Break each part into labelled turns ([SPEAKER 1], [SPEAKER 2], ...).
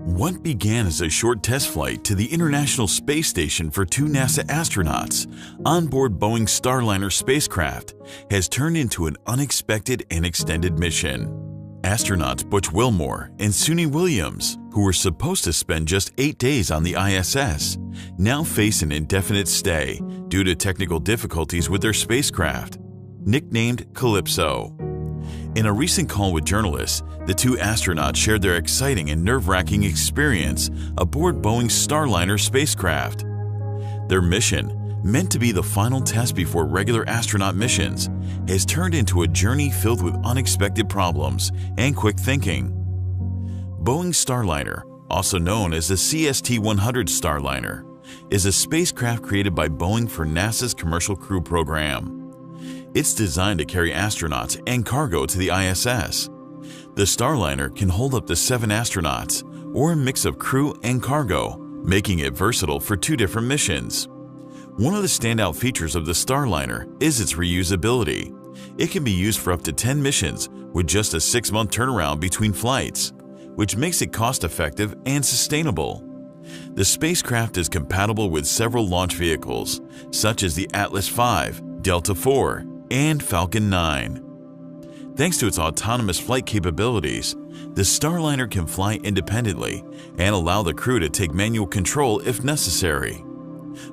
[SPEAKER 1] What began as a short test flight to the International Space Station for two NASA astronauts on board Boeing Starliner spacecraft has turned into an unexpected and extended mission. Astronauts Butch Wilmore and Suni Williams, who were supposed to spend just 8 days on the ISS, now face an indefinite stay due to technical difficulties with their spacecraft, nicknamed Calypso. In a recent call with journalists, the two astronauts shared their exciting and nerve-wracking experience aboard Boeing's Starliner spacecraft. Their mission, meant to be the final test before regular astronaut missions, has turned into a journey filled with unexpected problems and quick thinking. Boeing Starliner, also known as the CST-100 Starliner, is a spacecraft created by Boeing for NASA's Commercial Crew Program. It's designed to carry astronauts and cargo to the ISS. The Starliner can hold up to 7 astronauts, or a mix of crew and cargo, making it versatile for 2 different missions. One of the standout features of the Starliner is its reusability. It can be used for up to 10 missions with just a 6-month turnaround between flights, which makes it cost-effective and sustainable. The spacecraft is compatible with several launch vehicles, such as the Atlas V, Delta IV, and Falcon 9. Thanks to its autonomous flight capabilities, the Starliner can fly independently and allow the crew to take manual control if necessary.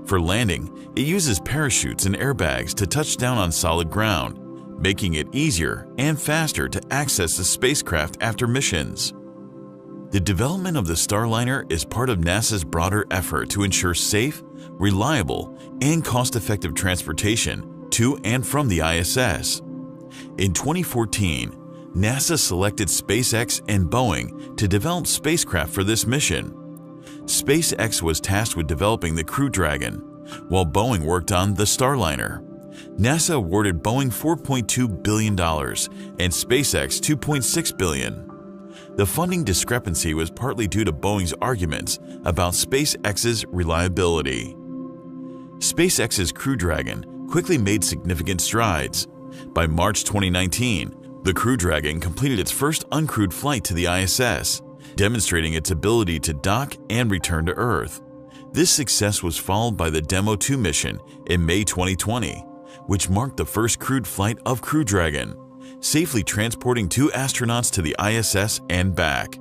[SPEAKER 1] For landing, it uses parachutes and airbags to touch down on solid ground, making it easier and faster to access the spacecraft after missions. The development of the Starliner is part of NASA's broader effort to ensure safe, reliable, and cost-effective transportation to and from the ISS. In 2014, NASA selected SpaceX and Boeing to develop spacecraft for this mission. SpaceX was tasked with developing the Crew Dragon, while Boeing worked on the Starliner. NASA awarded Boeing $4.2 billion and SpaceX $2.6 billion. The funding discrepancy was partly due to Boeing's arguments about SpaceX's reliability. SpaceX's Crew Dragon quickly made significant strides. By March 2019, the Crew Dragon completed its first uncrewed flight to the ISS, demonstrating its ability to dock and return to Earth. This success was followed by the Demo 2 mission in May 2020, which marked the first crewed flight of Crew Dragon, safely transporting 2 astronauts to the ISS and back.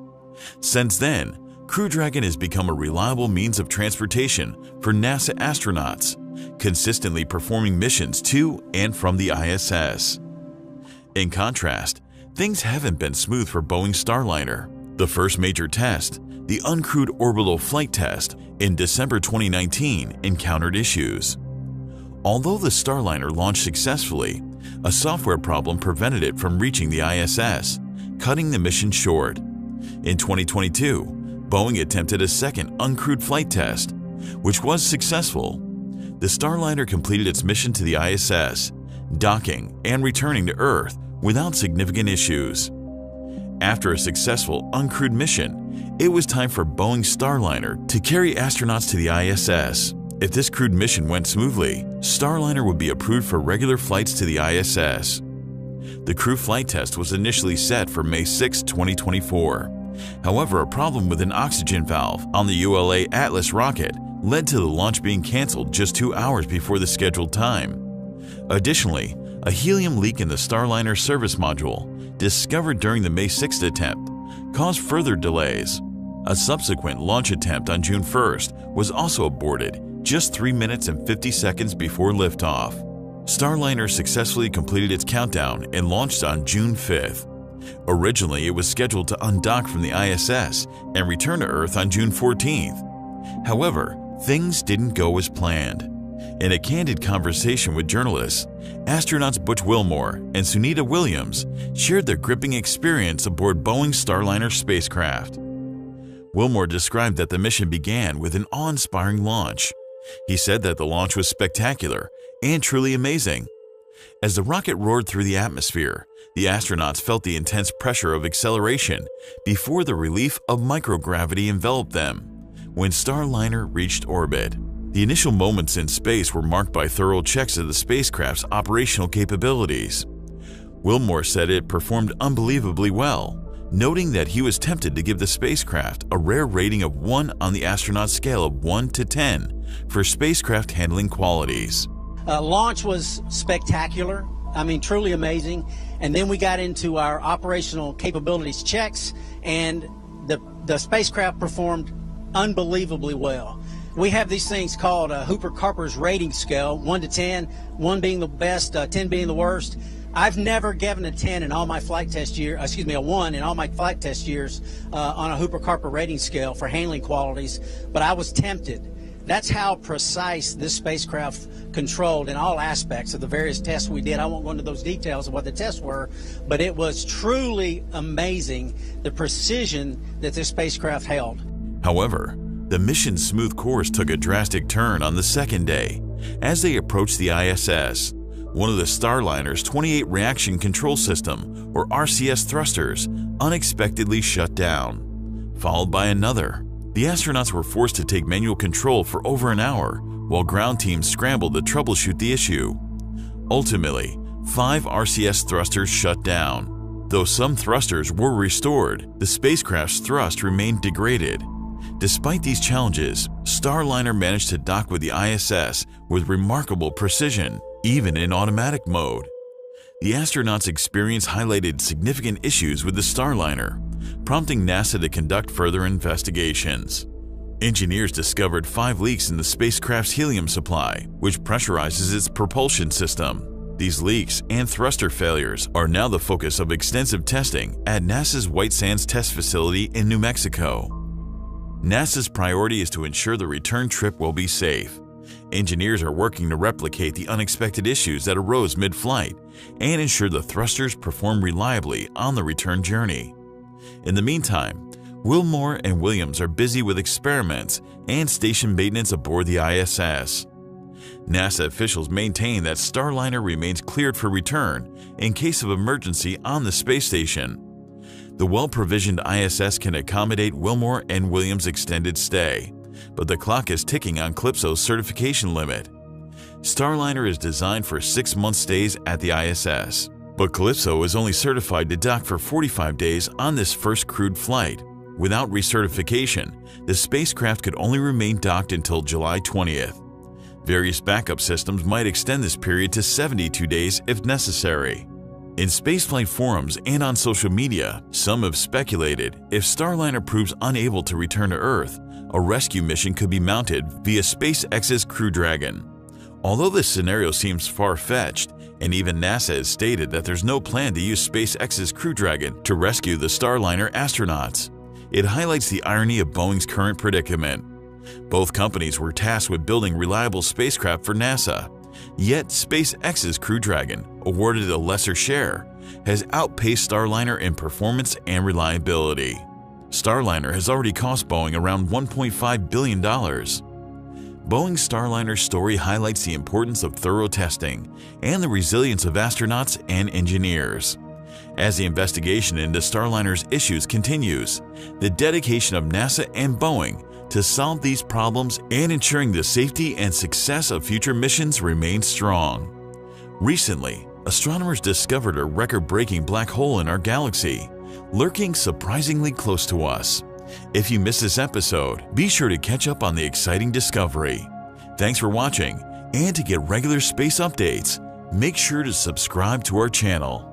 [SPEAKER 1] Since then, Crew Dragon has become a reliable means of transportation for NASA astronauts, consistently performing missions to and from the ISS. In contrast, things haven't been smooth for Boeing Starliner. The first major test, the uncrewed orbital flight test in December 2019, encountered issues. Although the Starliner launched successfully, a software problem prevented it from reaching the ISS, cutting the mission short. In 2022, Boeing attempted a second uncrewed flight test, which was successful. The Starliner completed its mission to the ISS, docking and returning to Earth without significant issues. After a successful uncrewed mission, it was time for Boeing Starliner to carry astronauts to the ISS. If this crewed mission went smoothly, Starliner would be approved for regular flights to the ISS. The crew flight test was initially set for May 6, 2024. However, a problem with an oxygen valve on the ULA Atlas rocket led to the launch being canceled just 2 hours before the scheduled time. Additionally, a helium leak in the Starliner service module, discovered during the May 6th attempt, caused further delays. A subsequent launch attempt on June 1st was also aborted just 3 minutes and 50 seconds before liftoff. Starliner successfully completed its countdown and launched on June 5th. Originally, it was scheduled to undock from the ISS and return to Earth on June 14th. However, things didn't go as planned. In a candid conversation with journalists, astronauts Butch Wilmore and Sunita Williams shared their gripping experience aboard Boeing Starliner spacecraft. Wilmore described that the mission began with an awe-inspiring launch. He said that the launch was spectacular and truly amazing. As the rocket roared through the atmosphere, the astronauts felt the intense pressure of acceleration before the relief of microgravity enveloped them. When Starliner reached orbit, the initial moments in space were marked by thorough checks of the spacecraft's operational capabilities. Wilmore said it performed unbelievably well, noting that he was tempted to give the spacecraft a rare rating of 1 on the astronaut scale of 1 to 10 for spacecraft handling qualities.
[SPEAKER 2] Launch was spectacular. I mean, truly amazing. And then we got into our operational capabilities checks, and the spacecraft performed unbelievably well. We have these things called Hooper-Carper's rating scale, 1 to 10, 1 being the best, 10 being the worst. I've never given a 10 in all my flight test year, a 1 in all my flight test years on a Hooper-Carper rating scale for handling qualities, but I was tempted. That's how precise this spacecraft controlled in all aspects of the various tests we did. I won't go into those details of what the tests were, but it was truly amazing the precision that this spacecraft held.
[SPEAKER 1] However, the mission's smooth course took a drastic turn on the second day. As they approached the ISS, one of the Starliner's 28 reaction control system, or RCS thrusters, unexpectedly shut down, followed by another. The astronauts were forced to take manual control for over an hour, while ground teams scrambled to troubleshoot the issue. Ultimately, 5 RCS thrusters shut down. Though some thrusters were restored, the spacecraft's thrust remained degraded. Despite these challenges, Starliner managed to dock with the ISS with remarkable precision, even in automatic mode. The astronauts' experience highlighted significant issues with the Starliner, prompting NASA to conduct further investigations. Engineers discovered 5 leaks in the spacecraft's helium supply, which pressurizes its propulsion system. These leaks and thruster failures are now the focus of extensive testing at NASA's White Sands Test Facility in New Mexico. NASA's priority is to ensure the return trip will be safe. Engineers are working to replicate the unexpected issues that arose mid-flight and ensure the thrusters perform reliably on the return journey. In the meantime, Wilmore and Williams are busy with experiments and station maintenance aboard the ISS. NASA officials maintain that Starliner remains cleared for return in case of emergency on the space station. The well-provisioned ISS can accommodate Wilmore and Williams' extended stay, but the clock is ticking on Calypso's certification limit. Starliner is designed for 6-month stays at the ISS, but Calypso is only certified to dock for 45 days on this first crewed flight. Without recertification, the spacecraft could only remain docked until July 20th. Various backup systems might extend this period to 72 days if necessary. In spaceflight forums and on social media, some have speculated if Starliner proves unable to return to Earth, a rescue mission could be mounted via SpaceX's Crew Dragon. Although this scenario seems far-fetched, and even NASA has stated that there's no plan to use SpaceX's Crew Dragon to rescue the Starliner astronauts, it highlights the irony of Boeing's current predicament. Both companies were tasked with building reliable spacecraft for NASA, yet SpaceX's Crew Dragon, awarded a lesser share, has outpaced Starliner in performance and reliability. Starliner has already cost Boeing around $1.5 billion. Boeing's Starliner story highlights the importance of thorough testing and the resilience of astronauts and engineers. As the investigation into Starliner's issues continues, the dedication of NASA and Boeing to solve these problems and ensuring the safety and success of future missions remains strong. Recently, astronomers discovered a record-breaking black hole in our galaxy, lurking surprisingly close to us. If you missed this episode, be sure to catch up on the exciting discovery. Thanks for watching, and to get regular space updates, make sure to subscribe to our channel.